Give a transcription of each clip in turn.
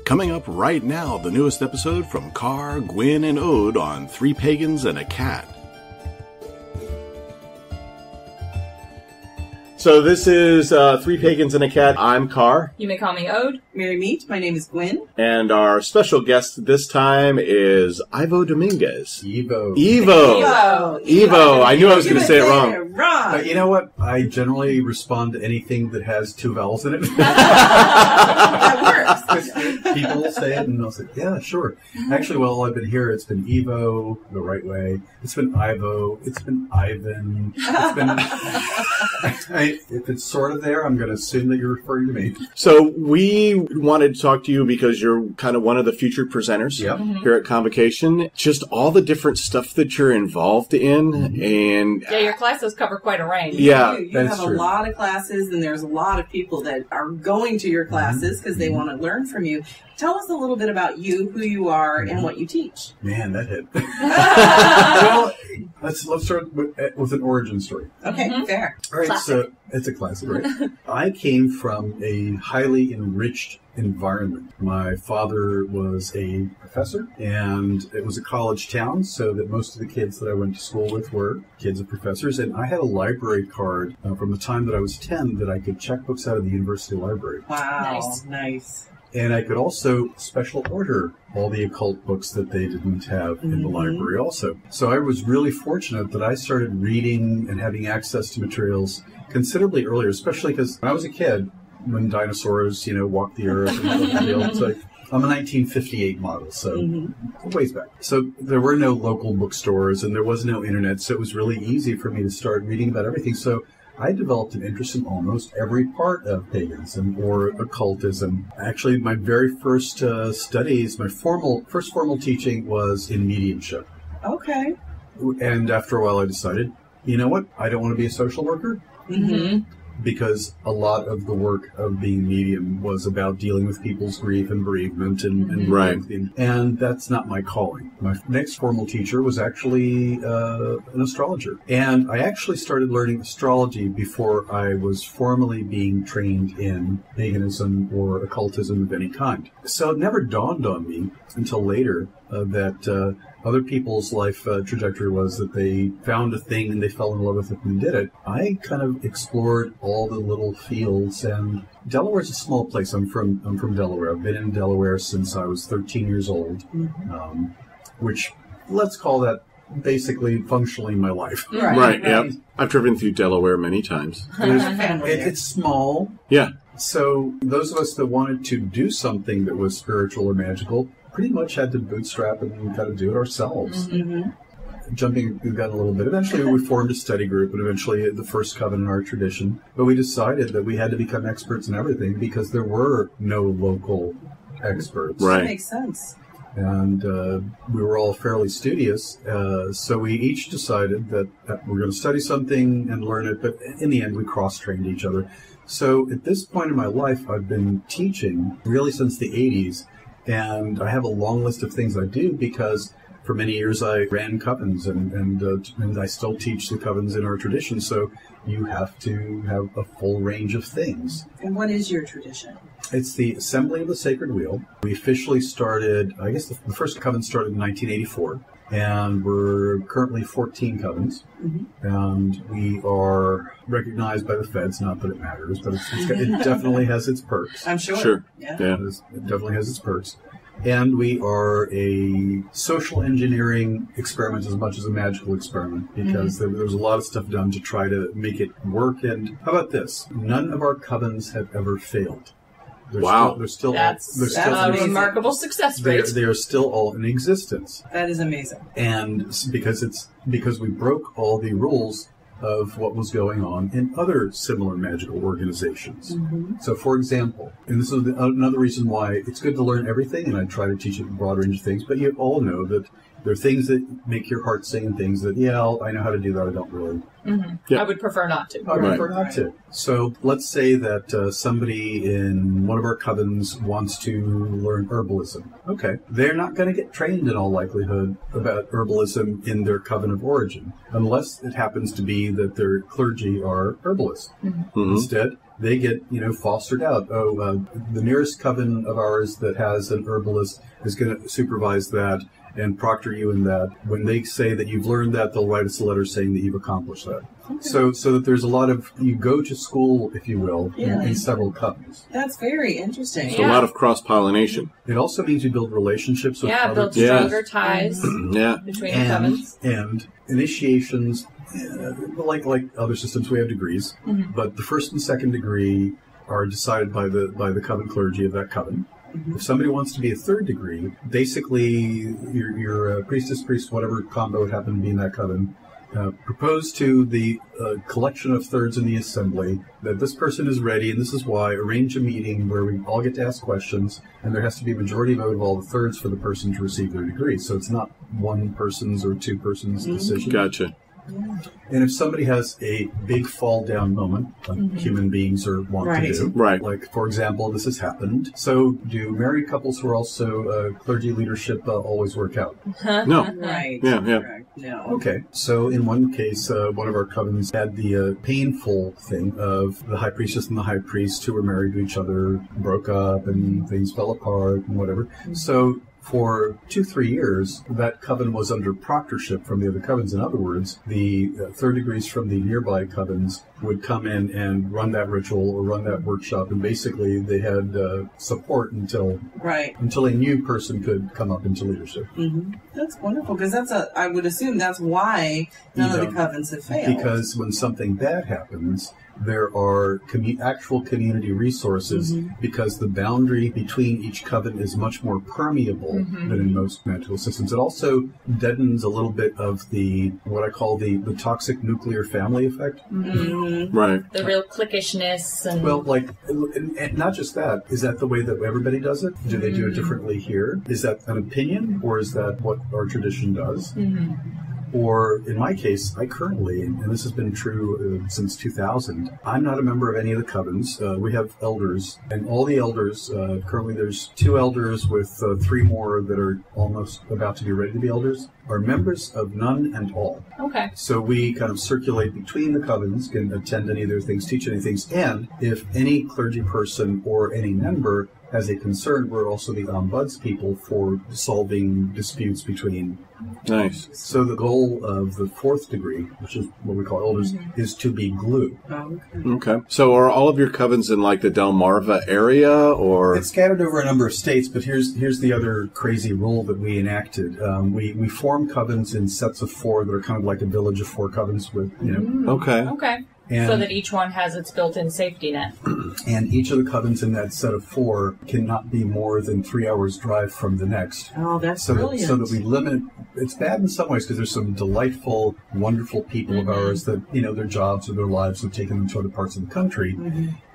Coming up right now, the newest episode from Carr, Gwyn, and Ode on Three Pagans and a Cat. So this is Three Pagans and a Cat. I'm Carr. You may call me Ode. Merry Meet. My name is Gwyn. And our special guest this time is Ivo Domingeuz. Evo. I knew I was going to say it wrong. But you know what? I generally respond to anything that has two vowels in it. That works. People will say it, and I'll say, yeah, sure. Actually, while I've been here, it's been Evo, the right way. It's been Ivo. It's been Ivan. It's been... if it's sort of there, I'm going to assume that you're referring to me. So we wanted to talk to you because you're kind of one of the featured presenters here at Convocation. Just all the different stuff that you're involved in. And yeah, your classes cover quite a range. Yeah, you have a lot of classes, and there's a lot of people that are going to your classes because they want to learn from you. Tell us a little bit about you, who you are, and what you teach. Man, that hit. Well, let's start with an origin story. Okay, fair. All right, Classic. so it's a classic, right? I came from a highly enriched environment. My father was a professor, and it was a college town, so that most of the kids that I went to school with were kids of professors, and I had a library card from the time that I was 10 that I could check books out of the university library. Wow, nice. And I could also special order all the occult books that they didn't have in the library also. So I was really fortunate that I started reading and having access to materials considerably earlier, especially because when I was a kid, when dinosaurs, walked the earth and all the deal, it's like, I'm a 1958 model, so ways back. So there were no local bookstores and there was no internet, so it was really easy for me to start reading about everything. So I developed an interest in almost every part of paganism or occultism. Actually, my very first studies, my first formal teaching was in mediumship. Okay. And after a while I decided, you know what? I don't want to be a social worker. Because a lot of the work of being medium was about dealing with people's grief and bereavement and that's not my calling. My next formal teacher was actually an astrologer. And I actually started learning astrology before I was formally being trained in paganism or occultism of any kind. So it never dawned on me until later that other people's life trajectory was that they found a thing and they fell in love with it and did it. I kind of explored all the little fields, and Delaware's a small place. I'm from Delaware. I've been in Delaware since I was 13 years old, which let's call that basically functionally my life. Right, yeah. I've driven through Delaware many times. It's small. Yeah. So those of us that wanted to do something that was spiritual or magical pretty much had to bootstrap and kind of do it ourselves. Jumping the gun a little bit. Eventually we formed a study group, and eventually the first coven in our tradition. But we decided that we had to become experts in everything because there were no local experts. Right. That makes sense. And we were all fairly studious, so we each decided that we're going to study something and learn it, but in the end we cross-trained each other. So at this point in my life, I've been teaching really since the 80s, and I have a long list of things I do because for many years I ran covens, and I still teach the covens in our tradition, so you have to have a full range of things. And what is your tradition? It's the Assembly of the Sacred Wheel. We officially started, I guess the first coven started in 1984, and we're currently 14 covens, and we are recognized by the feds, not that it matters, but it definitely has its perks. I'm sure. Yeah. It definitely has its perks. And we are a social engineering experiment as much as a magical experiment, because there was a lot of stuff done to try to make it work. And how about this? None of our covens have ever failed. That's a remarkable success rate. They are still all in existence. That is amazing. And because we broke all the rules of what was going on in other similar magical organizations. So, for example, and this is another reason why it's good to learn everything, and I try to teach a broad range of things, but you all know that there are things that make your heart sing and things that, I know how to do that, I don't really. I would prefer not to. I would prefer not to. So let's say that somebody in one of our covens wants to learn herbalism. Okay. They're not going to get trained in all likelihood about herbalism in their coven of origin, unless it happens to be that their clergy are herbalists. Instead, they get, fostered out. The nearest coven of ours that has an herbalist is going to supervise that and proctor you in that. When they say that you've learned that, they'll write us a letter saying that you've accomplished that. Okay. So that there's a lot of, you go to school, if you will, in several covens. That's very interesting. So a lot of cross-pollination. It also means you build relationships with others. Build stronger ties between the covens. And initiations, like other systems, we have degrees, but the first and second degree are decided by the coven clergy of that coven. If somebody wants to be a third degree, basically your priestess, priest, whatever combo would happen to be in that coven, propose to the collection of thirds in the assembly that this person is ready, and this is why. Arrange a meeting where we all get to ask questions, and there has to be a majority vote of all the thirds for the person to receive their degree. So it's not one person's or two person's decision. Gotcha. And if somebody has a big fall down moment, like human beings are wont to do, like, for example, this has happened. So do married couples who are also clergy leadership always work out? No. Right. Yeah. Correct. No. Okay. So in one case, one of our covens had the painful thing of the high priestess and the high priest who were married to each other, broke up, and things fell apart and whatever. So for 2-3 years, that coven was under proctorship from the other covens. In other words, the third degrees from the nearby covens would come in and run that ritual or run that workshop, and basically they had support until a new person could come up into leadership. That's wonderful, because I would assume that's why none of the covens have failed. Because when something bad happens, there are actual community resources, because the boundary between each coven is much more permeable than in most magical systems. It also deadens a little bit of what I call the toxic nuclear family effect. Right. The real cliquishness. And well, and not just that. Is that the way that everybody does it? Do they do it differently here? Is that an opinion, or is that what our tradition does? Or, in my case, I currently, and this has been true since 2000, I'm not a member of any of the covens. We have elders, and all the elders, currently there's 2 elders with 3 more that are almost about to be ready to be elders, are members of none and all. Okay. So we kind of circulate between the covens, can attend any of their things, teach any things, and if any clergy person or any member has a concern, we're also the ombuds people for solving disputes between. Nice. So the goal of the 4th degree, which is what we call elders, is to be glue. Okay. So are all of your covens in like the Delmarva area, or? It's scattered over a number of states, but here's the other crazy rule that we enacted. We form covens in sets of 4 that are kind of like a village of 4 covens with, Okay. And so that each one has its built-in safety net. And each of the covens in that set of 4 cannot be more than 3 hours drive from the next. Oh, that's brilliant. So that we limit. It's bad in some ways because there's some delightful, wonderful people of ours that, their jobs or their lives have taken them to other parts of the country.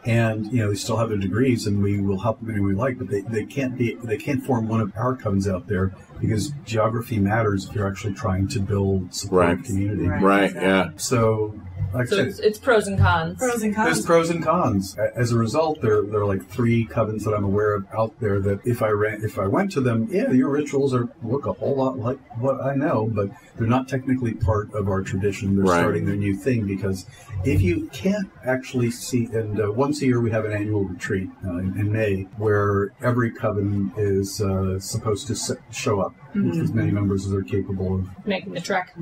And, they still have their degrees, and we will help them any way we like, but they can't form one of our covens out there because geography matters if you're actually trying to build support community. Right, yeah. So it's pros and cons. There's pros and cons. As a result, there are like 3 covens that I'm aware of out there that if I went to them, your rituals look a whole lot like what I know, but they're not technically part of our tradition. They're starting their new thing, because if you can't actually see, and once a year we have an annual retreat in May where every coven is supposed to show up with as many members as they're capable of making the trek.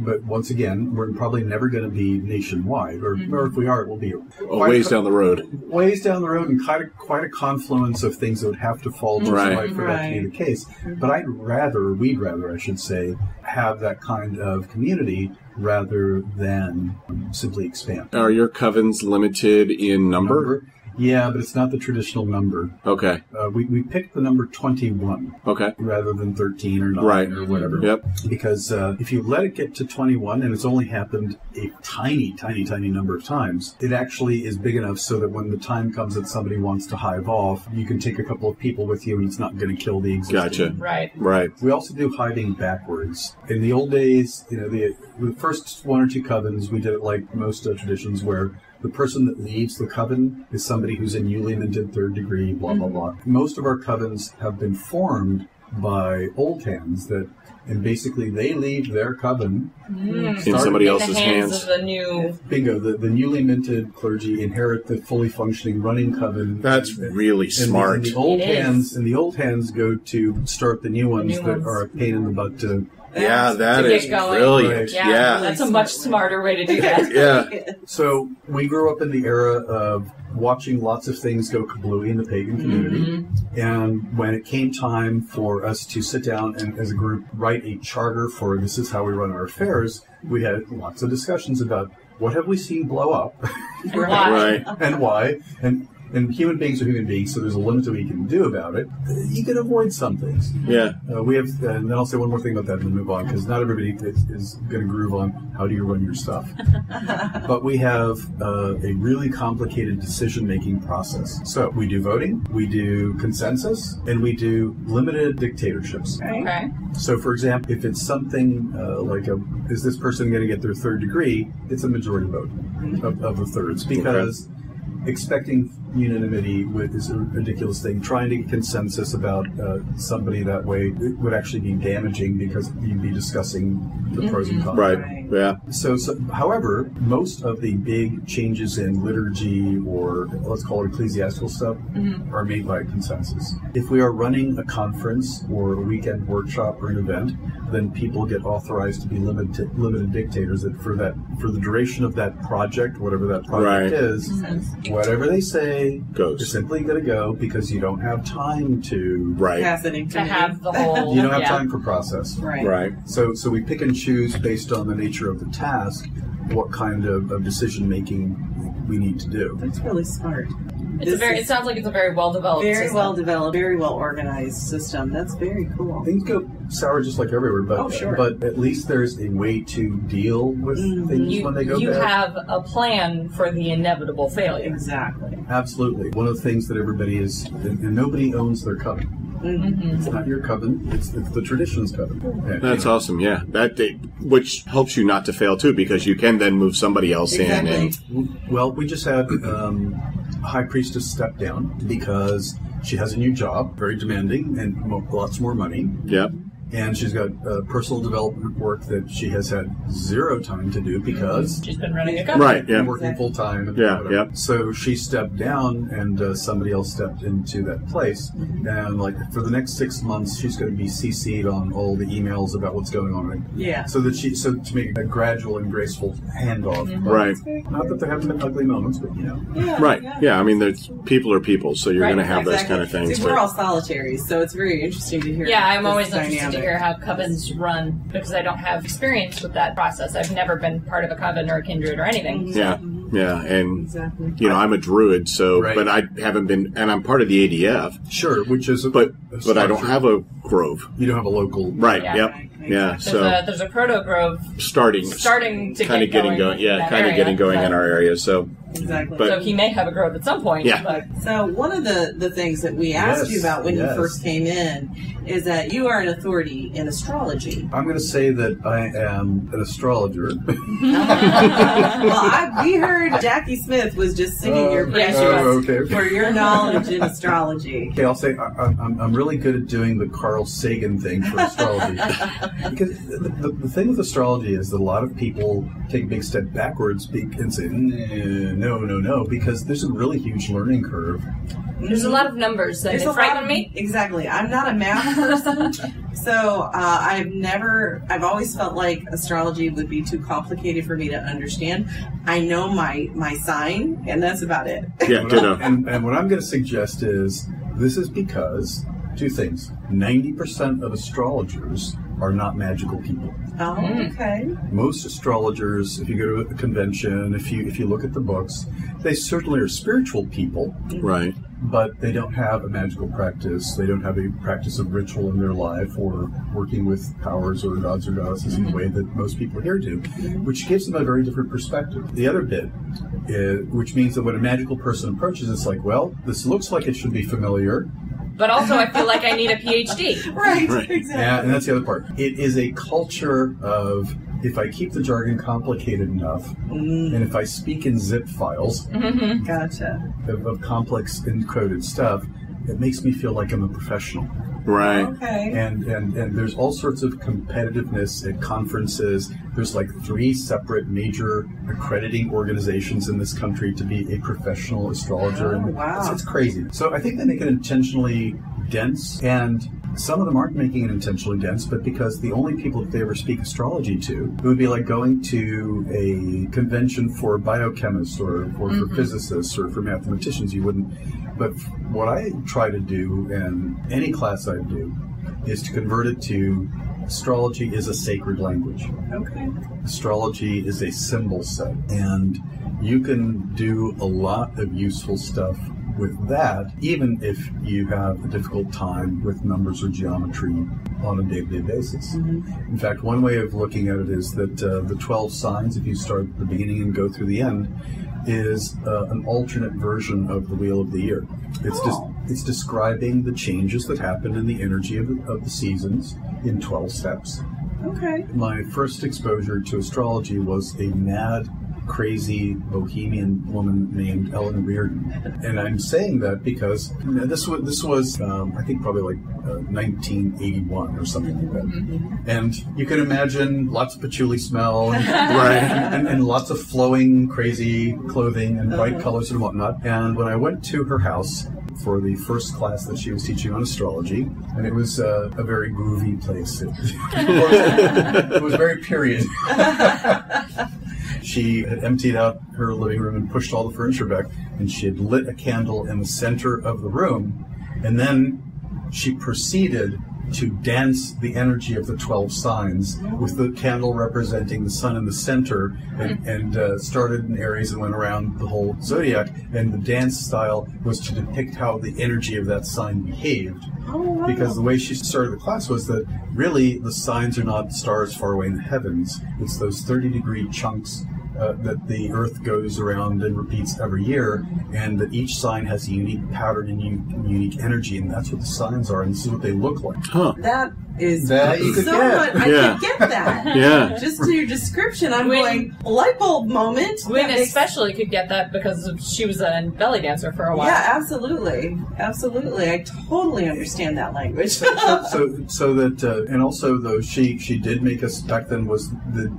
But once again, we're probably never going to be nationwide, or if we are, it will be ways down the road. Ways down the road, and quite a confluence of things that would have to fall to life for that to be the case. But we'd rather, I should say, have that kind of community rather than simply expand. Are your covens limited in number? Yeah, but it's not the traditional number. Okay. We picked the number 21. Okay. Rather than 13 or 9 or whatever. Yep. Because if you let it get to 21, and it's only happened a tiny, tiny, tiny number of times, it actually is big enough so that when the time comes that somebody wants to hive off, you can take a couple of people with you and it's not going to kill the existing. Gotcha. Right. We also do hiving backwards. In the old days, the first 1 or 2 covens, we did it like most traditions where the person that leads the coven is somebody who's in Yulian and did 3rd degree, blah, blah, blah. Most of our covens have been formed by old hands and basically they leave their coven in somebody else's hands. Of the new... Bingo, the newly minted clergy inherit the fully functioning running coven. That's really smart. And the old hands go to start the new ones that are a pain in the butt to... Yeah, that is brilliant. Yeah. That's a much smarter way to do that. Yeah. So we grew up in the era of watching lots of things go kablooey in the pagan community. And when it came time for us to sit down and as a group write a charter for this is how we run our affairs, we had lots of discussions about what have we seen blow up and why. And human beings are human beings, so there's a limit to what you can do about it. You can avoid some things. Yeah. We have, and then I'll say one more thing about that and then move on, because not everybody is going to groove on how do you run your stuff. But we have a really complicated decision-making process. So we do voting, we do consensus, and we do limited dictatorships. Okay. So, for example, if it's something like is this person going to get their third degree, it's a majority vote of the thirds, because expecting unanimity is a ridiculous thing. Trying to get consensus about somebody that way would actually be damaging because you'd be discussing the pros and cons. Right. Yeah. So, however, most of the big changes in liturgy or let's call it ecclesiastical stuff are made by consensus. If we are running a conference or a weekend workshop or an event, then people get authorized to be limited dictators. That for the duration of that project, whatever that project is, whatever they say goes. You're simply going to go because you don't have time to pass it to have the whole. You don't have time for process. Right. So we pick and choose based on the nature of the task what kind of decision making we need to do. That's really smart. It sounds like it's a very well developed very well organized system. That's very cool. Things go sour just like everywhere, but at least there's a way to deal with things when they go bad. You have a plan for the inevitable failure. Exactly. Absolutely. One of the things that everybody is, and nobody owns their coven. It's not your coven, it's the tradition's coven. That's awesome, yeah. Which helps you not to fail, too, because you can then move somebody else in. And well, we just had a high priestess step down because she has a new job, very demanding, and lots more money. Yep. And she's got personal development work that she has had zero time to do because she's been running a company. Right, yeah. Working full time. Yeah. So she stepped down and somebody else stepped into that place. And for the next 6 months, she's going to be CC'd on all the emails about what's going on. Yeah. So to make a gradual and graceful handoff. Right. Not that there haven't been ugly moments, but Yeah, right. Yeah. I mean, people are people, so you're going to have those kind of things. See, we're all solitaries, so it's very interesting to hear. Yeah, I'm always interested to hear how covens run because I don't have experience with that process. I've never been part of a coven or a kindred or anything. Yeah, and I'm a druid, so but I haven't been, and I'm part of the ADF. Sure, which is but I don't have a grove. You don't have a local Yeah. So there's a proto grove starting to kind of getting going. Yeah, kind of getting going in our area. So exactly. So he may have a grove at some point. Yeah. But. So one of the things that we asked you about when you first came in is that you are an authority in astrology. I'm going to say that I am an astrologer. Well, we heard Jackie Smith was just singing your praises for your knowledge in astrology. Okay, I'll say I'm really good at doing the Carl Sagan thing for astrology. Because the thing with astrology is that a lot of people take a big step backwards and say, no, because there's a really huge learning curve. There's a lot of numbers that frighten me. Exactly. I'm not a math person, so I've always felt like astrology would be too complicated for me to understand. I know my sign, and that's about it. Yeah, ditto. And what I'm going to suggest is this is because two things. 90% of astrologers are not magical people. Oh, okay. Most astrologers, if you go to a convention, if you look at the books, they certainly are spiritual people. Right. But they don't have a magical practice. They don't have a practice of ritual in their life or working with powers or gods or goddesses in the way that most people here do, which gives them a very different perspective. The other bit, which means that when a magical person approaches, it's like, well, this looks like it should be familiar. But also, I feel like I need a PhD. Right, exactly. Yeah, and that's the other part. It is a culture of, if I keep the jargon complicated enough, and if I speak in zip files Gotcha. of complex encoded stuff, it makes me feel like I'm a professional. Right. Okay. And there's all sorts of competitiveness at conferences. There's like 3 separate major accrediting organizations in this country to be a professional astrologer. Oh, wow. It's crazy. So I think they make it intentionally dense, and some of them aren't making it intentionally dense, but because the only people that they ever speak astrology to, it would be like going to a convention for biochemists or for physicists or for mathematicians. You wouldn't. But what I try to do in any class I do is to convert it to astrology is a sacred language. Okay. Astrology is a symbol set, and you can do a lot of useful stuff with that, even if you have a difficult time with numbers or geometry on a day-to-day basis. Mm-hmm. In fact, one way of looking at it is that the 12 signs, if you start at the beginning and go through the end, is an alternate version of the Wheel of the Year. It's describing the changes that happen in the energy of the seasons in 12 steps. Okay. My first exposure to astrology was a mad, crazy bohemian woman named Ellen Reardon, and I'm saying that because this was I think probably like 1981 or something like that, and you can imagine lots of patchouli smell, and, and lots of flowing, crazy clothing and bright colors and whatnot. And when I went to her house for the first class that she was teaching on astrology, and it was a very groovy place. It was very period. She had emptied out her living room and pushed all the furniture back, and she had lit a candle in the center of the room, and then she proceeded to dance the energy of the 12 signs with the candle representing the sun in the center, and started in Aries and went around the whole zodiac, and the dance style was to depict how the energy of that sign behaved. Oh, wow. Because the way she started the class was that really the signs are not stars far away in the heavens. It's those 30-degree chunks that the Earth goes around and repeats every year, and that each sign has a unique pattern and unique energy, and that's what the signs are, and this is what they look like. Huh. That is That you could so get. much. I could get that. Yeah. Just to your description, I'm Gwyn- going, light bulb moment. Gwyn That makes- especially could get that because she was a belly dancer for a while. Yeah, absolutely. Absolutely. I totally understand that language. So that, and also though she did make us, back then was the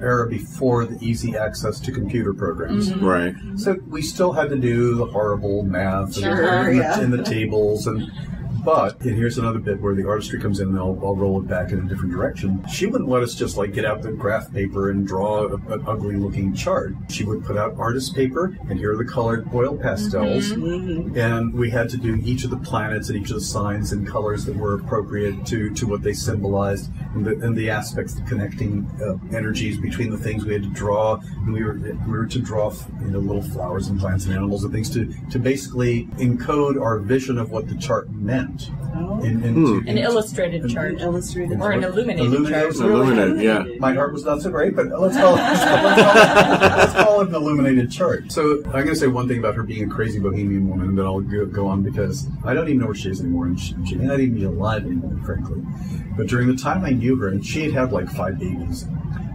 era before the easy access to computer programs. Mm-hmm. Right. So we still had to do the horrible math Sure, and the tables But, and here's another bit where the artistry comes in, and I'll roll it back in a different direction. She wouldn't let us just like get out the graph paper and draw an ugly looking chart. She would put out artist paper, and here are the colored oil pastels. Mm-hmm. And we had to do each of the planets and each of the signs in colors that were appropriate to what they symbolized, and the aspects, the connecting energies between the things we had to draw. And we were to draw little flowers and plants and animals and things to basically encode our vision of what the chart meant. Oh. An illustrated chart. An illustrated Or an chart. illuminated chart. Illuminated, yeah. My art was not so great, but let's call it an illuminated chart. So I'm going to say one thing about her being a crazy bohemian woman, and then I'll go on because I don't even know where she is anymore, and she may not even be alive anymore, frankly. But during the time I knew her, and she had like 5 babies,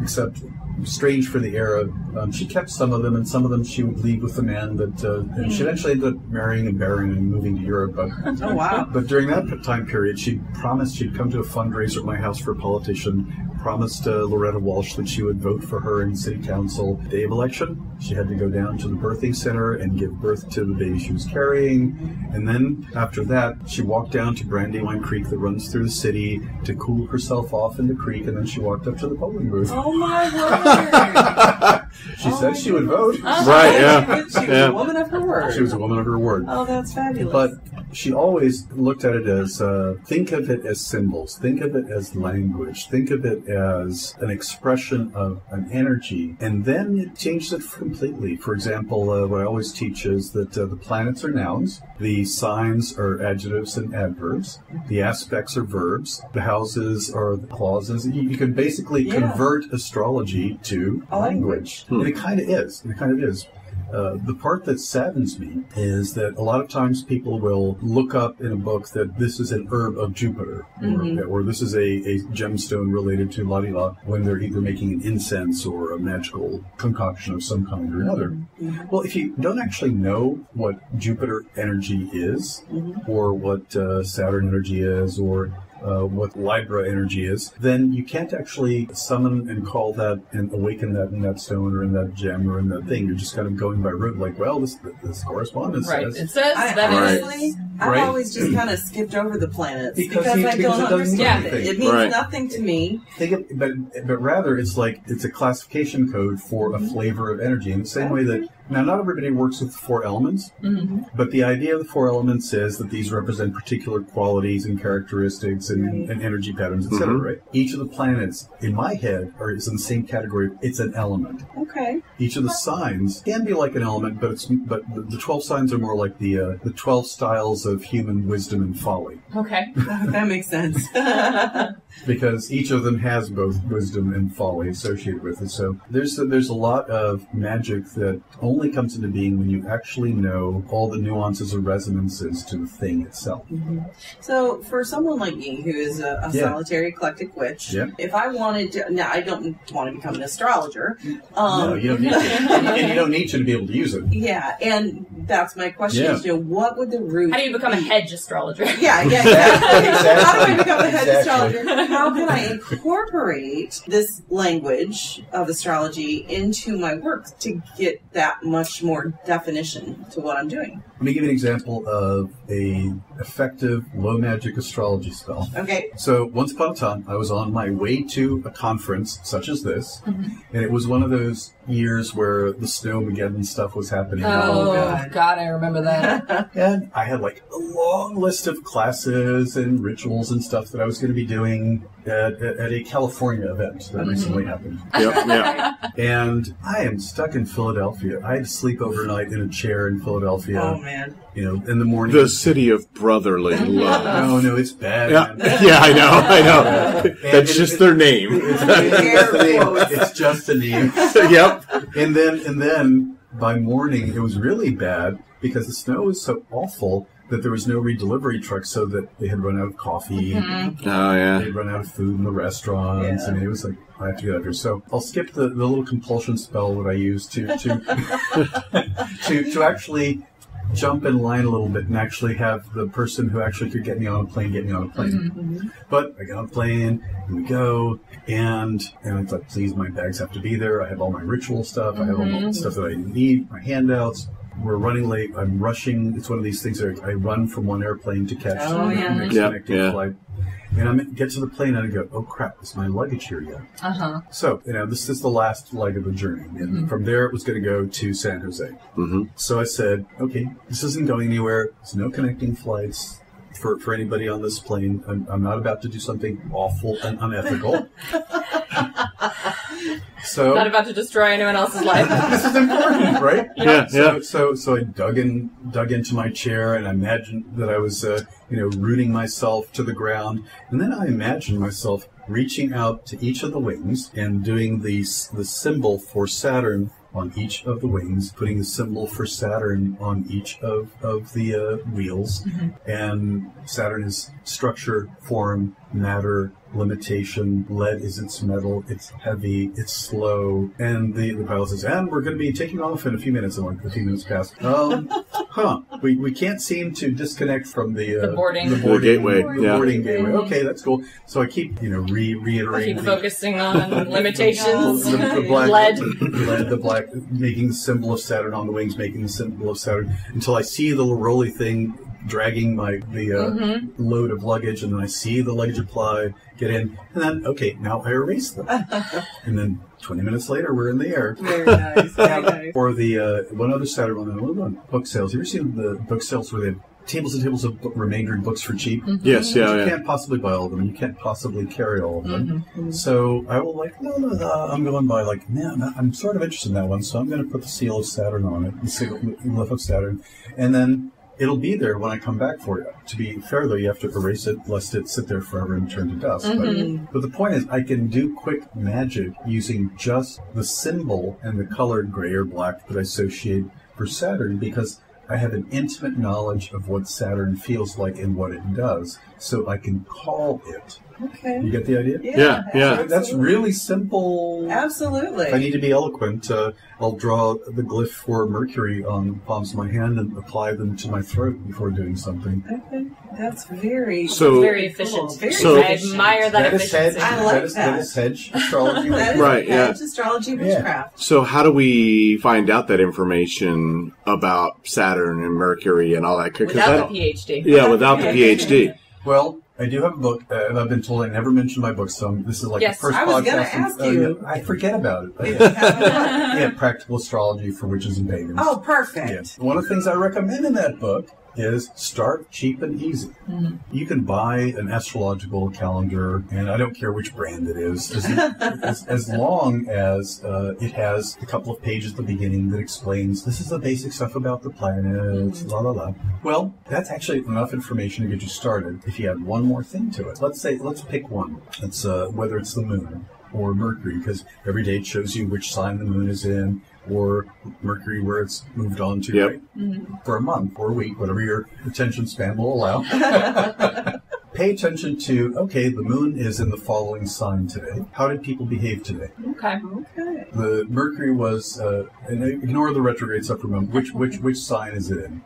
except strange for the era, she kept some of them, and some of them she would leave with the man that, and she eventually ended up marrying a baron and moving to Europe. But, Oh, wow. But during that time period, she promised she'd come to a fundraiser at my house for a politician, promised Loretta Walsh that she would vote for her in city council. Day of election, she had to go down to the birthing center and give birth to the baby she was carrying. And then after that, she walked down to Brandywine Creek that runs through the city to cool herself off in the creek, and then she walked up to the polling booth. Oh, my word. She said she would vote. Right, yeah. She was a woman of her word. She was a woman of her word. Oh, that's fabulous. But she always looked at it as, think of it as symbols, think of it as language, think of it as an expression of an energy, and then it changed it completely. For example, what I always teach is that the planets are nouns, the signs are adjectives and adverbs, the aspects are verbs, the houses are the clauses. You can basically convert astrology to language. And it kind of is. The part that saddens me is that a lot of times people will look up in a book that this is an herb of Jupiter, or this is a gemstone related to la-di-la, when they're either making an incense or a magical concoction of some kind or another. Well, if you don't actually know what Jupiter energy is, or what Saturn energy is, or what Libra energy is, then you can't actually summon and call that and awaken that in that stone or in that gem or in that thing. You're just kind of going by rote, like, well, this correspondence says. It says I've always just kind of skipped over the planets because I don't it understand it. It means nothing to me. But rather, it's like it's a classification code for a flavor of energy. In the same way that, now, not everybody works with the 4 elements, but the idea of the 4 elements is that these represent particular qualities and characteristics and energy patterns, etc. Right? Each of the planets, in my head, is in the same category. It's an element. Okay. Each of the signs can be like an element, but the 12 signs are more like the 12 styles of human wisdom and folly. Okay. That makes sense. Because each of them has both wisdom and folly associated with it. So there's a lot of magic that only comes into being when you actually know all the nuances or resonances to the thing itself. So for someone like me who is a solitary eclectic witch, if I wanted to, now I don't want to become an astrologer. No, you don't need to. And you don't need to be able to use it. Yeah, and that's my question is, what would the root How do you become a hedge astrologer? Yeah, exactly. How do I become a hedge astrologer? How can I incorporate this language of astrology into my work to get that much more definition to what I'm doing? Let me give you an example of a effective low magic astrology spell. Okay. So once upon a time, I was on my way to a conference such as this, and it was one of those years where the Snowmageddon stuff was happening. Oh, God, I remember that. And I had like a long list of classes and rituals and stuff that I was going to be doing at a California event that recently happened. And I am stuck in Philadelphia. I had to sleep overnight in a chair in Philadelphia. Oh, man. You know, in the morning. The city of brotherly love. No, it's bad. Yeah, I know. That's just their name. It's just a name. Yep. And then by morning, it was really bad because the snow was so awful that there was no redelivery truck, so that they had run out of coffee. They'd run out of food in the restaurants, and it was like, I have to get out here. So I'll skip the little compulsion spell that I used to actually jump in line a little bit and actually have the person who actually could get me on a plane But I got on a plane, and we go, and it's like, please, my bags have to be there. I have all my ritual stuff. I have all the stuff that I need, my handouts. We're running late. I'm rushing. It's one of these things where I run from one airplane to catch the next connecting flight. And I get to the plane and I go, oh crap, is my luggage here yet? So, this is the last leg of the journey. And from there it was going to go to San Jose. So I said, okay, this isn't going anywhere. There's no connecting flights for anybody on this plane. I'm not about to do something awful and unethical. So not about to destroy anyone else's life. This is important, right? So I dug into my chair and I imagined that I was, rooting myself to the ground, and then I imagined myself reaching out to each of the wings and doing the symbol for Saturn on each of the wings, putting the symbol for Saturn on each of the wheels. And Saturn is structure, form, matter, limitation. Lead is its metal. It's heavy. It's slow. And the pilot says, and we're going to be taking off in a few minutes. And like a few minutes pass. We can't seem to disconnect from the boarding gateway. Boarding gateway. Okay, that's cool. So I keep reiterating. Keep focusing on limitations. The black, lead, the black, making the symbol of Saturn on the wings, making the symbol of Saturn until I see the little rolly thing dragging the load of luggage, and then I see the luggage apply, get in, and then, okay, now I erase them. And then 20 minutes later, we're in the air. Very nice. Very nice. Or the one other Saturday one, book sales. Have you ever seen the book sales where they have tables and tables of remaindered books for cheap? Yes, You can't possibly buy all of them, and you can't possibly carry all of them. So I will I'm going by I'm sort of interested in that one, so I'm going to put the seal of Saturn on it, the seal of Saturn, and then it'll be there when I come back for you. To be fair, though, you have to erase it lest it sit there forever and turn to dust. But the point is, I can do quick magic using just the symbol and the colored gray or black that I associate for Saturn, because I have an intimate knowledge of what Saturn feels like and what it does, so I can call it. Okay. You get the idea? Yeah. So that's really simple. Absolutely. If I need to be eloquent, I'll draw the glyph for Mercury on the palms of my hand and apply them to my throat before doing something. Okay. That's very efficient. Cool. Very So- I admire that efficiency. I like that. That is hedge astrology. That is Right, yeah. hedge astrology witchcraft. So how do we find out that information about Saturn and Mercury and all that? Without the PhD. Yeah, without the PhD. Well, I do have a book, and I've been told I never mention my book, so this is like Yes, the first I podcast. was gonna ask you. I forget about it. Yeah. Yeah, Practical Astrology for Witches and Pagans. Oh, perfect. Yeah. One of the things I recommend in that book is start cheap and easy. You can buy an astrological calendar, and I don't care which brand it is, as long as it has a couple of pages at the beginning that explains this is the basic stuff about the planets, la la la. Well, that's actually enough information to get you started. If you add one more thing to it, let's pick one. It's whether it's the moon or Mercury, because every day it shows you which sign the moon is in, or Mercury where it's moved on to, right? For a month or a week, whatever your attention span will allow. Pay attention to, okay, the moon is in the following sign today. How did people behave today? Okay. The Mercury was, and ignore the retrograde stuff for a moment, which sign is it in?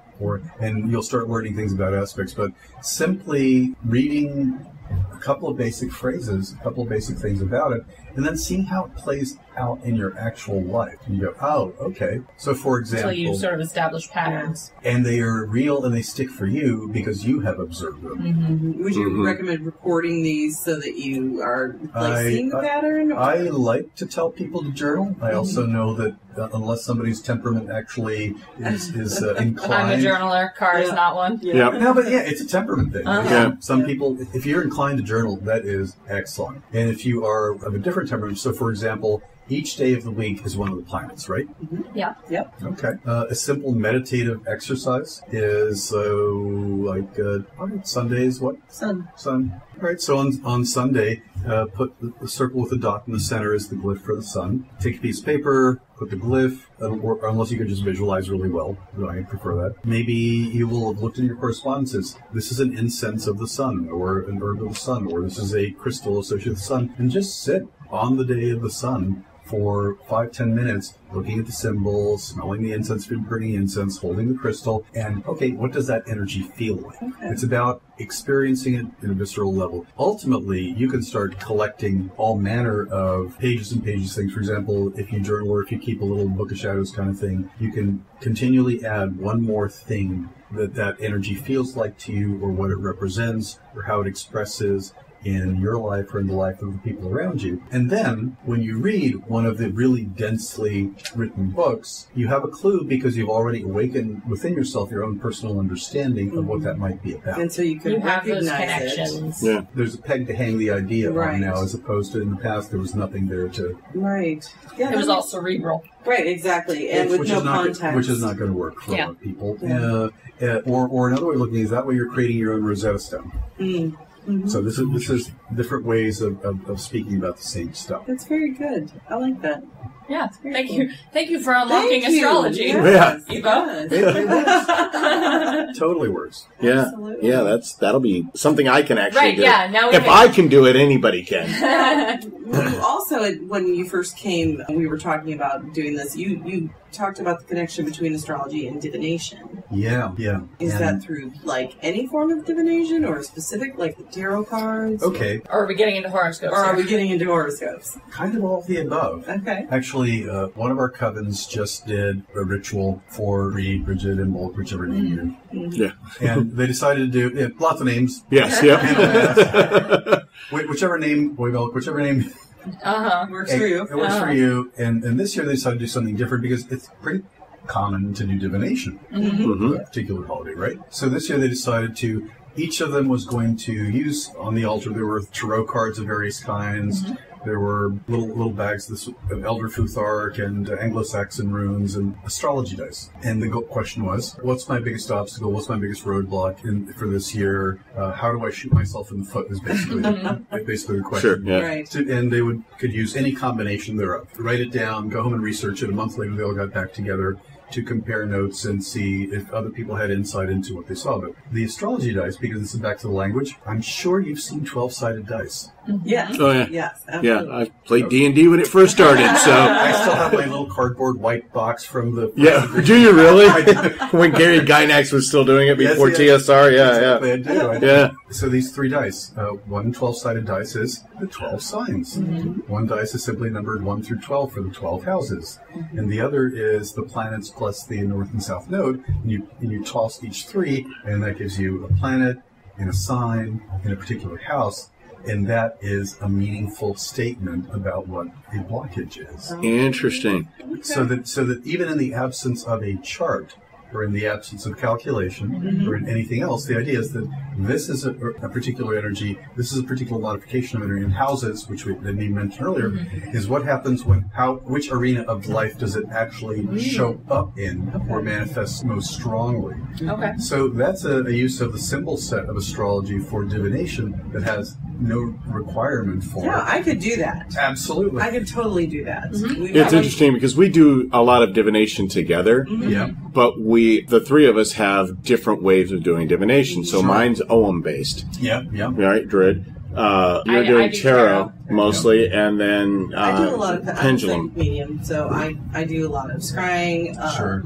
And you'll start learning things about aspects, but simply reading a couple of basic phrases, a couple of basic things about it, and then seeing how it plays out in your actual life. And you go, oh, okay. So, for example... Until you sort of establish patterns. And they are real and they stick for you because you have observed them. Would you recommend recording these so that you are seeing the pattern? Or? I like to tell people to journal. I also know that unless somebody's temperament actually is inclined... I'm a journaler. Carr is not one. Yeah. No, but it's a temperament thing. Some people, if you're inclined to journal, that is excellent. And if you are of a different temperament, so for example, each day of the week is one of the planets, right? Yeah. Yep. Okay. A simple meditative exercise is Sunday is what? Sun. All right. So on Sunday, put the circle with the dot in the center as the glyph for the sun. Take a piece of paper, put the glyph, or unless you can just visualize really well. I prefer that. Maybe you will have looked in your correspondences. This is an incense of the sun, or an herb of the sun, or this is a crystal associated with the sun, and just sit on the day of the sun for 5-10 minutes, looking at the symbols, smelling the incense, burning incense, holding the crystal, and, okay, what does that energy feel like? Okay. It's about experiencing it in a visceral level. Ultimately, you can start collecting all manner of pages and pages things. For example, if you journal or if you keep a little book of shadows kind of thing, you can continually add one more thing that energy feels like to you, or what it represents, or how it expresses in your life or in the life of the people around you. And then, when you read one of the really densely written books, you have a clue because you've already awakened within yourself your own personal understanding of what that might be about. And so you can have those recognize connections. Yeah. There's a peg to hang the idea on now, as opposed to in the past there was nothing there to... Right. Yeah, it was all cerebral. Right, exactly. And with no context. Which is not going to work for a lot of people. Or another way of looking at it is that way you're creating your own Rosetta Stone. So this is different ways of speaking about the same stuff. That's very good. I like that. Yeah, thank you for unlocking astrology. Yeah, Ivo. It works. Totally works. Yeah, Absolutely. yeah. That'll be something I can actually do. Yeah. Now if I can do it, anybody can. Also, when you first came, we were talking about doing this. You talked about the connection between astrology and divination. Yeah. Is that through any form of divination, or specific, like the tarot cards? Okay. Or are we getting into horoscopes? Or are we getting into horoscopes? Kind of all of the above. Okay. Actually, one of our covens just did a ritual for Reed, Bridget, and Molk, whichever name you do. Yeah. And they decided to do lots of names. Yes. Yep. Whichever name, Boy Milk, whichever name. Works for you. It works for you. And this year they decided to do something different because it's pretty common to do divination for a particular holiday, right? So this year they decided each of them was going to use on the altar, there were tarot cards of various kinds, there were little bags of Elder Futhark and Anglo-Saxon runes and astrology dice. And the question was, what's my biggest obstacle? What's my biggest roadblock for this year? How do I shoot myself in the foot is basically the question. Sure, yeah. Right. And they could use any combination thereof. Write it down, go home and research it. A month later, they all got back together to compare notes and see if other people had insight into what they saw. But the astrology dice, because this is back to the language, I'm sure you've seen 12-sided dice. Yes. Oh, yeah. Yes, absolutely. Yeah, I played D&D when it first started, so... I still have my little cardboard white box from the... Yeah, do you really? When Gary Gynax was still doing it before TSR, Exactly, I do. Yeah. So these 3 dice, one 12-sided dice is the 12 signs. One dice is simply numbered 1 through 12 for the 12 houses. And the other is the planets plus the north and south node. And you toss each 3, and that gives you a planet and a sign in a particular house. And that is a meaningful statement about what a blockage is. Interesting. So that even in the absence of a chart, or in the absence of calculation, or in anything else, the idea is that this is a particular energy, this is a particular modification of energy. In houses, which we mentioned earlier, is what happens which arena of life does it actually show up in or manifests most strongly. Okay. So that's a use of the symbol set of astrology for divination that has no requirement for Yeah, it. I could do that. Absolutely. I could totally do that. It's interesting because we do a lot of divination together, Yeah. but the 3 of us have different ways of doing divination. So mine's Ogham-based, Yeah, yeah. right, Druid? You're I doing do tarot mostly, and then I do a lot of pendulum. medium, so I do a lot of scrying,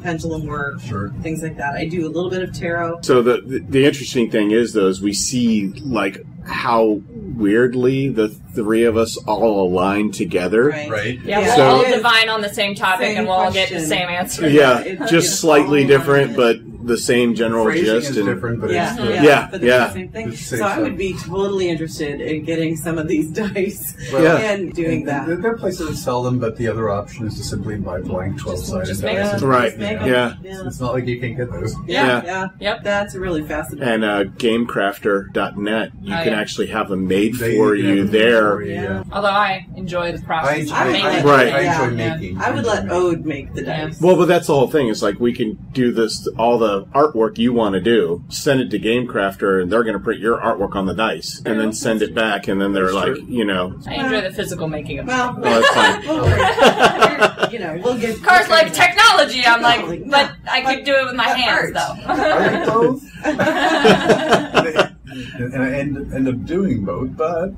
pendulum work, things like that. I do a little bit of tarot. So the interesting thing is, though, is we see like how weirdly the 3 of us all align together. Right. Yeah, Yeah. we'll all So- divine on the same topic Same and we'll all get the question. same answer. Yeah, It's just slightly all different, aligned. but the same general Phrasing gist. is And different, but Yeah, it's Yeah, but yeah. it's the same thing. It's the same So I stuff. would be totally interested in getting some of these dice Yeah. and doing that. There are places that sell them, but the other option is to simply buy blank 12-sided Just dice. make them. Right. Just make 'em. Yeah. It's not like you can't get those. Yeah. Yep. That's really fascinating. And gamecrafter.net, you Oh, can yeah. actually have them made They for can you have them there. for you, yeah. Although I enjoy the process. I of making it. Right. I Yeah. enjoy making. I would let Ode make the Yeah. dice. Well, but that's the whole thing. It's like we can do this, all the artwork you want to do, send it to GameCrafter, and they're going to print your artwork on the dice, and then send it back, and then they're like, I enjoy the physical making of it. Well, that's fine. we'll get Cars like technology. I'm like, Technology. but I could do it with my hands, art. though. I like both. And I end up doing both, but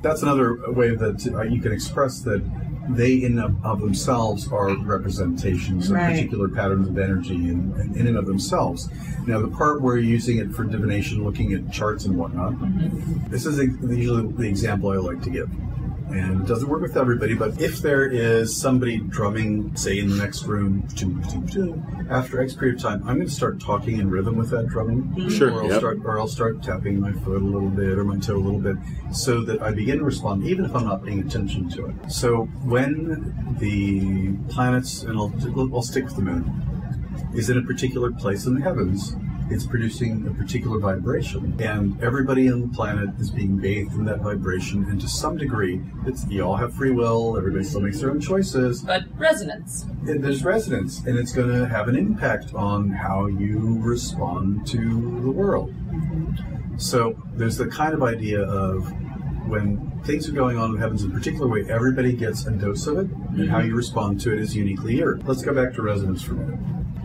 that's another way that you can express that they in of themselves are representations of Right. particular patterns of energy in and of themselves. Now, the part where you're using it for divination, looking at charts and whatnot, this is usually the example I like to give. And it doesn't work with everybody, but if there is somebody drumming, say, in the next room, after X period of time, I'm going to start talking in rhythm with that drumming. Sure, Or I'll start tapping my foot a little bit or my toe a little bit so that I begin to respond, even if I'm not paying attention to it. So when the planets, and I'll stick with the moon, is in a particular place in the heavens, it's producing a particular vibration. And everybody on the planet is being bathed in that vibration, and to some degree, you all have free will, everybody still makes their own choices. But resonance. And there's resonance, and it's going to have an impact on how you respond to the world. So there's the kind of idea of when things are going on in the heavens in a particular way, everybody gets a dose of it, and how you respond to it is uniquely yours. Let's go back to resonance for a minute.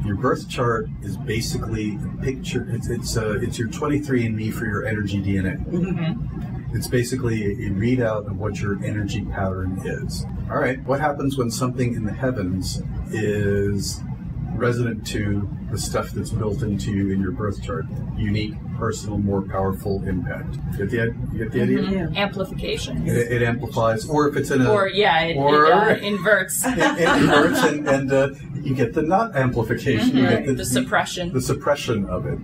Your birth chart is basically a picture. It's your 23andMe for your energy DNA. It's basically a readout of what your energy pattern is. All right, what happens when something in the heavens is resonant to the stuff that's built into you in your birth chart? Unique, personal, more powerful impact. You get the idea? Yeah. Amplification. It amplifies, or if it's in a... It inverts. It inverts, and you get the not amplification. You get The suppression. The suppression of it.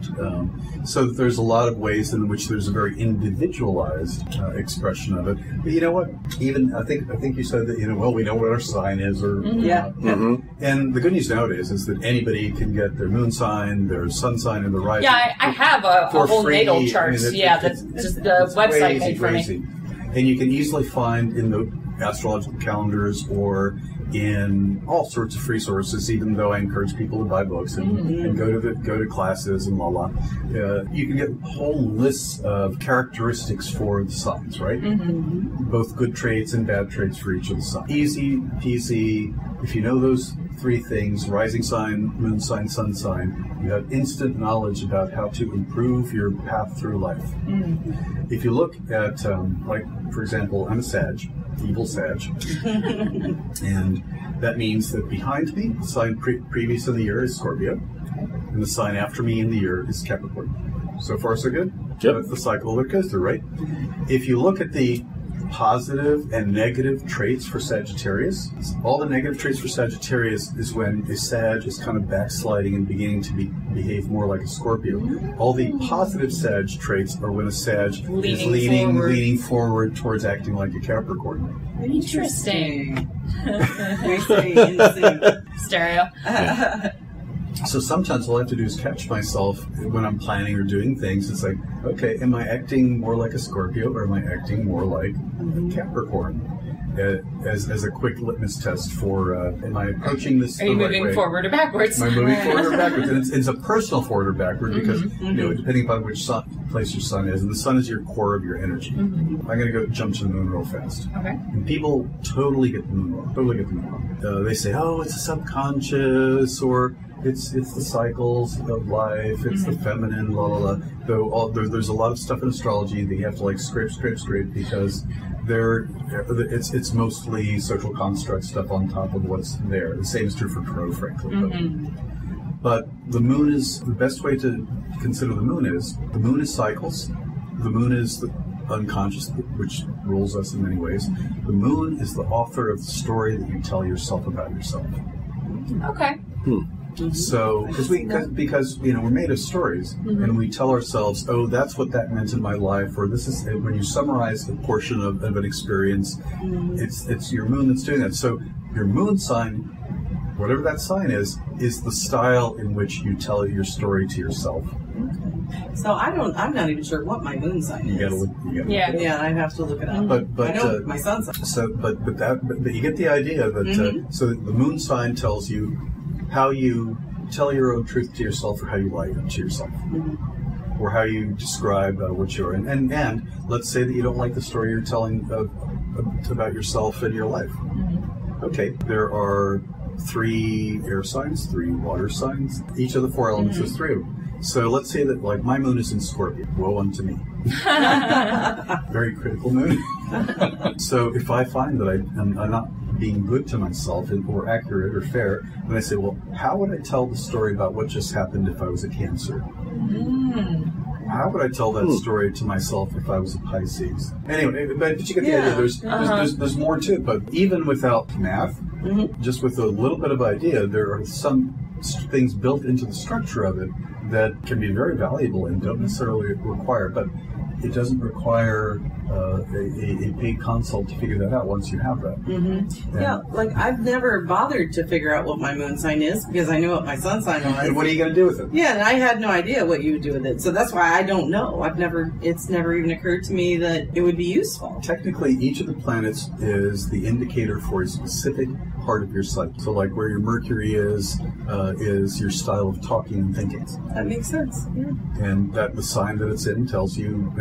So there's a lot of ways in which there's a very individualized expression of it. But you know what? Even I think you said that we know what our sign is, or and the good news nowadays is that anybody can get their moon sign, their sun sign, and the rising. Yeah, I have a whole free. natal chart. I mean, that's just the website made for me. And you can easily find in the astrological calendars or in all sorts of free sources, even though I encourage people to buy books and go to classes and you can get whole lists of characteristics for the signs, right? Both good traits and bad traits for each of the signs. Easy peasy. If you know those three things, rising sign, moon sign, sun sign, you have instant knowledge about how to improve your path through life. If you look at, for example, I'm a Sag, evil Sag, and that means that behind me, the sign previous in the year is Scorpio, and the sign after me in the year is Capricorn. So far, so good? Yep. That's the cycle that it goes through, right? If you look at the positive and negative traits for Sagittarius, all the negative traits for Sagittarius is when a Sag is kind of backsliding and beginning to behave more like a Scorpio. All the positive Sag traits are when a Sag is leaning forward towards acting like a Capricorn. Interesting. Stereo. Yeah. So sometimes all I have to do is catch myself when I'm planning or doing things. It's like, okay, am I acting more like a Scorpio or am I acting more like a Capricorn? As a quick litmus test for, am I approaching this the right way? Are you moving forward or backwards? Am I moving forward or backwards? And it's a personal forward or backward because, depending upon which place your sun is, and the sun is your core of your energy. I'm going to go jump to the moon real fast. Okay. And people totally get the moon wrong. They say, oh, it's a subconscious, or it's the cycles of life, it's the feminine, Though there's a lot of stuff in astrology that you have to scrape because it's mostly social construct stuff on top of what's there. The same is true for Crow, frankly. But the moon is, the best way to consider the moon is cycles. The moon is the unconscious, which rules us in many ways. The moon is the author of the story that you tell yourself about yourself. Okay. So, because we're made of stories, and we tell ourselves, oh, that's what that meant in my life, or this is when you summarize a portion of an experience, it's your moon that's doing that. So, your moon sign, whatever that sign is the style in which you tell your story to yourself. So I'm not even sure what my moon sign is. You gotta look. Yeah, I'd have to look it up. But I know my sun sign. So, but you get the idea that so the moon sign tells you how you tell your own truth to yourself, or how you lie to yourself, or how you describe what you're in. And let's say that you don't like the story you're telling about yourself and your life. Okay, there are 3 air signs, 3 water signs. Each of the 4 elements has 3 of them. So let's say that, like, my moon is in Scorpio. Woe unto me. Very critical moon. So if I find that I'm not being good to myself or accurate or fair, then I say, well, how would I tell the story about what just happened if I was a Cancer? How would I tell that story to myself if I was a Pisces? Anyway, but you get the idea. There's more to it. But even without math, just with a little bit of idea, there are some things built into the structure of it that can be very valuable and don't necessarily require, but it doesn't require a paid consult to figure that out once you have that. Yeah, like I've never bothered to figure out what my moon sign is because I knew what my sun sign was. And what are you going to do with it? Yeah, and I had no idea what you would do with it. So that's why I don't know. It's never even occurred to me that it would be useful. Technically, each of the planets is the indicator for a specific part of your cycle. So like where your Mercury is your style of talking and thinking. That makes sense. Yeah. And that the sign that it's in tells you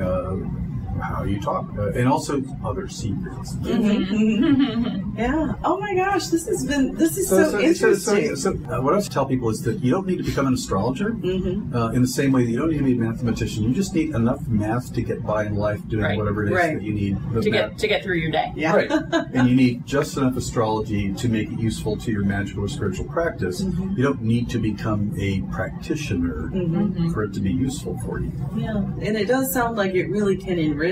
how you talk, and also other secrets. Yeah. Oh my gosh, this is so interesting. So what I tell people is that you don't need to become an astrologer in the same way that you don't need to be a mathematician. You just need enough math to get by in life doing whatever it is that you need to get through your day. Yeah. Right. And you need just enough astrology to make it useful to your magical or spiritual practice. You don't need to become a practitioner for it to be useful for you. Yeah. And it does sound like it really can enrich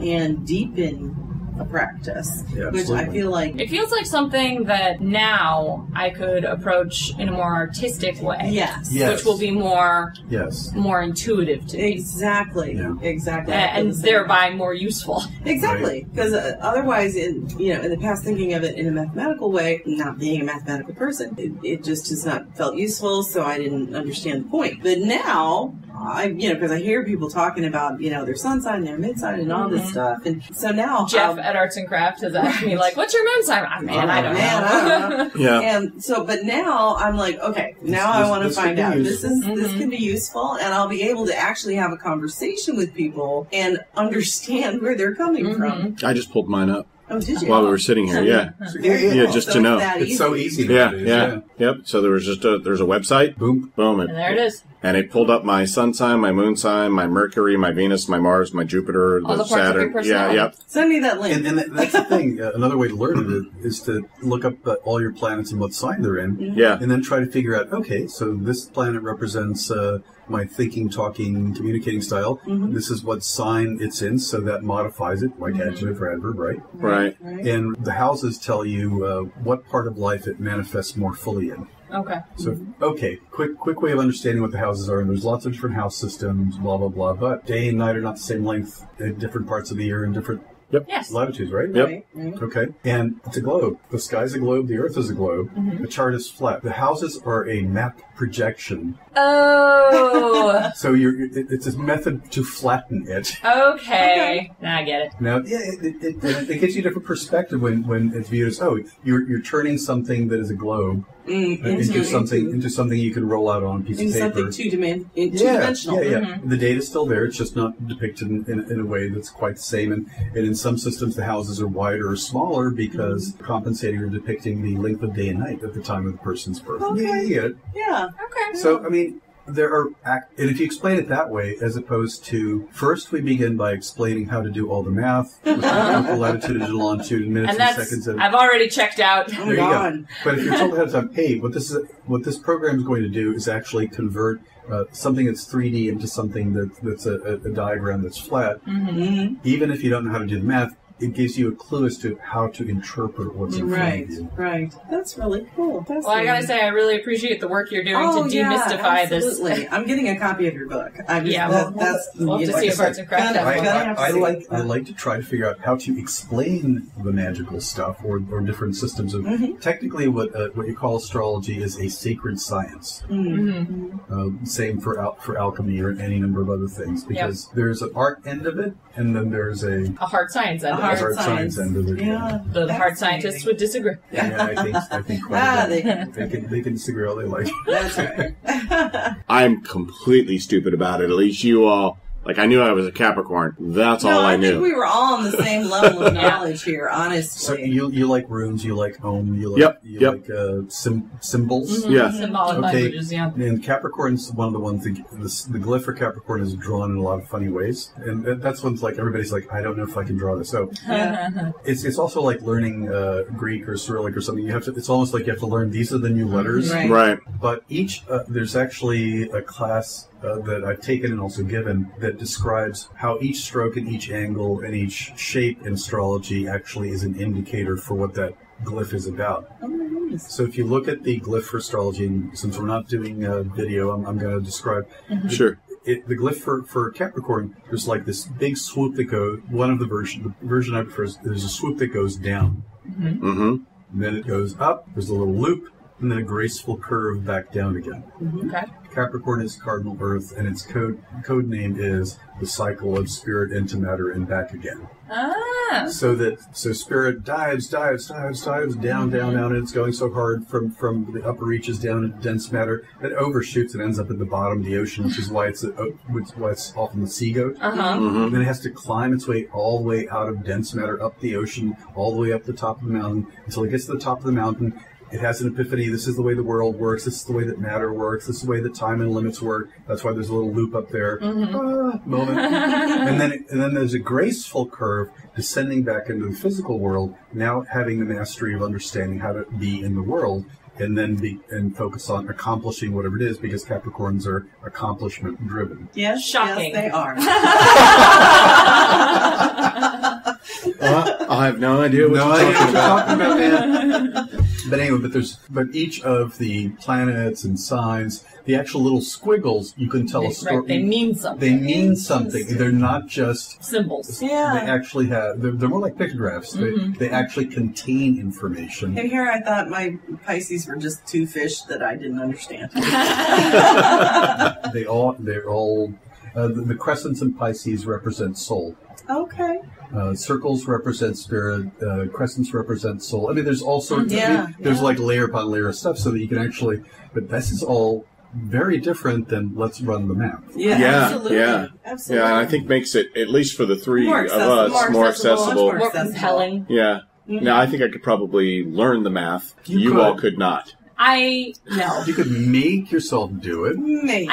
and deepen a practice, which I feel like... It feels like something that now I could approach in a more artistic way. Yes. Which will be more intuitive to me. Exactly. Yeah. Exactly. And thereby more useful. Exactly. Because otherwise, in the past, thinking of it in a mathematical way, not being a mathematical person, it just has not felt useful, so I didn't understand the point. But now, because I hear people talking about, their sun sign, their mid sign, and all this stuff. And so now Jeff at Arts and Crafts has asked me, like, what's your moon sign? I don't know. Yeah. And so, but now I'm like, okay, now I want to find out. This can be useful, and I'll be able to actually have a conversation with people and understand where they're coming from. I just pulled mine up. Oh, did you? While we were sitting here, yeah, just to know. It's so easy. Yep. So there was there's a website. Boom. And there it is. And it pulled up my sun sign, my moon sign, my Mercury, my Venus, my Mars, my Jupiter, all the Saturn. Send me that link. And that's the thing. Another way to learn it is to look up all your planets and what sign they're in. Yeah. And then try to figure out, okay, so this planet represents my thinking, talking, communicating style. This is what sign it's in, so that modifies it, like adjective or adverb, right? Right. And the houses tell you what part of life it manifests more fully in. Okay. So, quick way of understanding what the houses are. And there's lots of different house systems, blah, blah, blah. But day and night are not the same length in different parts of the year and different latitudes, right? Yep. Okay. And it's a globe. The sky's a globe. The earth is a globe. The chart is flat. The houses are a map projection. Oh. So it's a method to flatten it. Okay. Now I get it. Now, it gives you a different perspective when it's viewed as, you're turning something that is a globe into something you can roll out on a piece of paper. Something two-dimensional. Yeah. The data's still there. It's just not depicted in a way that's quite the same. And in some systems, the houses are wider or smaller because compensating or depicting the length of day and night at the time of the person's birth. Okay. Yeah, you get it. Yeah. Okay. So, I mean, there are, and if you explain it that way, as opposed to, first we begin by explaining how to do all the math, with the latitude and longitude and minutes and seconds. I've already checked out. There you go. But if you're told ahead of time, hey, what this program is going to do is actually convert something that's 3D into something that's a diagram that's flat. Even if you don't know how to do the math, it gives you a clue as to how to interpret what's in front of you. Right. That's really cool. I gotta say, I really appreciate the work you're doing to demystify this. I'm getting a copy of your book. We'll have to see if Arts and Crafts I like to try to figure out how to explain the magical stuff or different systems of. Technically, what you call astrology is a sacred science. Same for alchemy or any number of other things, because there's an art end of it, and then there's a hard science end of it. Hard science end of it. Yeah. The hard scientists would disagree. Yeah, I think quite they can disagree all they like. That's right. I'm completely stupid about it. At least you all, like, I knew I was a Capricorn. That's all I knew. I think we were all on the same level of knowledge here, honestly. So you like runes, you like Om, you like symbols. Yeah. Symbolic languages, And Capricorn's one of the ones, the glyph for Capricorn is drawn in a lot of funny ways. And that's one's like, everybody's like, I don't know if I can draw this. So it's also like learning Greek or Cyrillic or something. It's almost like you have to learn, these are the new letters. Right. But there's actually a class that I've taken and also given that describes how each stroke and each angle and each shape in astrology actually is an indicator for what that glyph is about. Oh my goodness. So if you look at the glyph for astrology, and since we're not doing a video, I'm going to describe. Sure. The glyph for Capricorn, there's like this big swoop that goes, the version I prefer is there's a swoop that goes down. And then it goes up, there's a little loop, and then a graceful curve back down again. Okay. Capricorn is cardinal Earth, and its code name is the cycle of spirit into matter and back again. So spirit dives down, and it's going so hard from the upper reaches down into dense matter that overshoots and ends up at the bottom of the ocean, which is why it's often the sea goat. And then it has to climb its way all the way out of dense matter up the ocean, all the way up the top of the mountain until it gets to the top of the mountain. It has an epiphany. This is the way the world works. This is the way that matter works. This is the way that time and limits work. That's why there's a little loop up there. Moment. and then there's a graceful curve descending back into the physical world, now having the mastery of understanding how to be in the world, and then focus on accomplishing whatever it is, because Capricorns are accomplishment driven. Yes, shocking. Yes, they are. I have no idea what you're talking about, man. But anyway, but each of the planets and signs, the actual little squiggles, you can tell a story. Right, they mean something. They mean something. They're not just symbols. Yeah. They actually have. They're more like pictographs. They actually contain information. And here I thought my Pisces were just two fish that I didn't understand. They're all. The crescents in Pisces represent soul. Okay. Circles represent spirit. Crescents represent soul. I mean, there's all sorts. There's like layer upon layer of stuff, so that you can actually. But this is all very different than let's run the map. Yeah, absolutely. Absolutely. Yeah, and I think makes it, at least for the three more of us, more accessible. More compelling. Yeah. Now, I think I could probably learn the math. You all could not. No. You could make yourself do it. Maybe.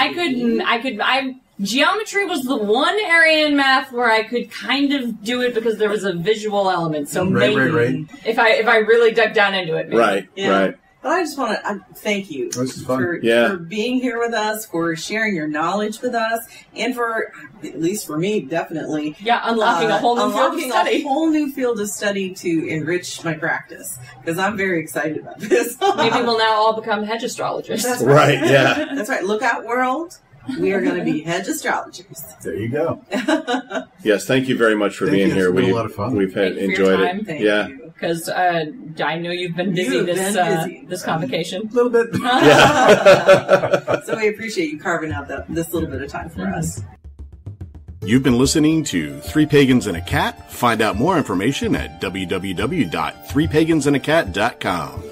Geometry was the one area in math where I could kind of do it because there was a visual element. So maybe if I really dug down into it, maybe. Right. But I just want to thank you for being here with us, for sharing your knowledge with us, and for, at least for me, definitely. Yeah, unlocking a whole new field of study. A whole new field of study to enrich my practice, because I'm very excited about this. Maybe we'll now all become hedge astrologers. That's right, yeah. That's right. Look out, world. We are going to be hedge astrologers. There you go. Yes, thank you very much for being here. It's been a lot of fun. We've enjoyed it. Thank you. Because I know you've been busy this convocation. A little bit. So we appreciate you carving out this little bit of time for us. You've been listening to Three Pagans and a Cat. Find out more information at www.threepagansandacat.com.